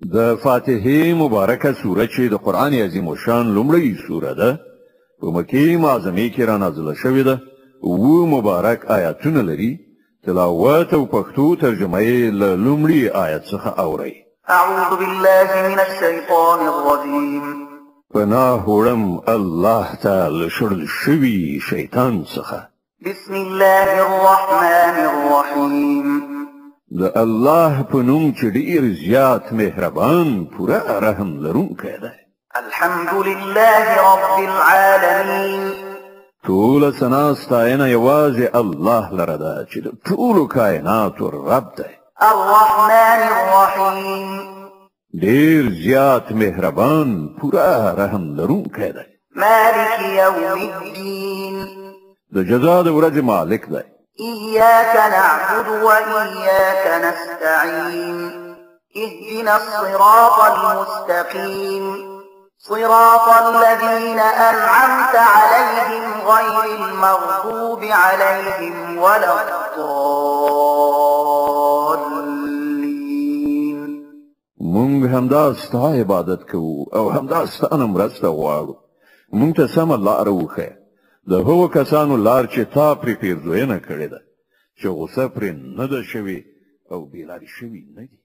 د فاتحې مبارکه سوره چې د قرآن عظیم الشان لومړۍ سوره ده په مکې معظمې کې را نازله شوې ده. اووه مبارک آیاتونه لري. تلاوت او پښتو ترجمه یې له لومړي آیت څخه اورئ. اعوذ بالله من الشیطان الرجیم. پناه وړم الله ته له شړل شوي شیطان څخه. بسم الله الرحمن الرحیم. د الله په نوم چې ډېر زیات مهربان پوره رحم لرونکی دی. الحمد لله رب العالمین. ټوله ثنا ستاینه یوازې الله لره ده چې د ټولو کائناتو رب دی. الرحمن الرحیم. ډېر زیات مهربان پوره رحم لرونکی دی. مالک یوم الدین. د جزا د ورځې مالک دی. إياك نعبد وإياك نستعين. اهدنا الصراط المستقيم صراط الذين أنعمت عليهم غير المغضوب عليهم ولا الضالين. مونږ همدا ستا عبادت کوو او همدا ستانه مرسته غواړو. مونږ ته سمه لاره وښیه. د هغو کسانو لار چې تا پرې پیرزوینه کړې ده چې غوسه پرې نه ده شوې او بېلارې شوي نه دي.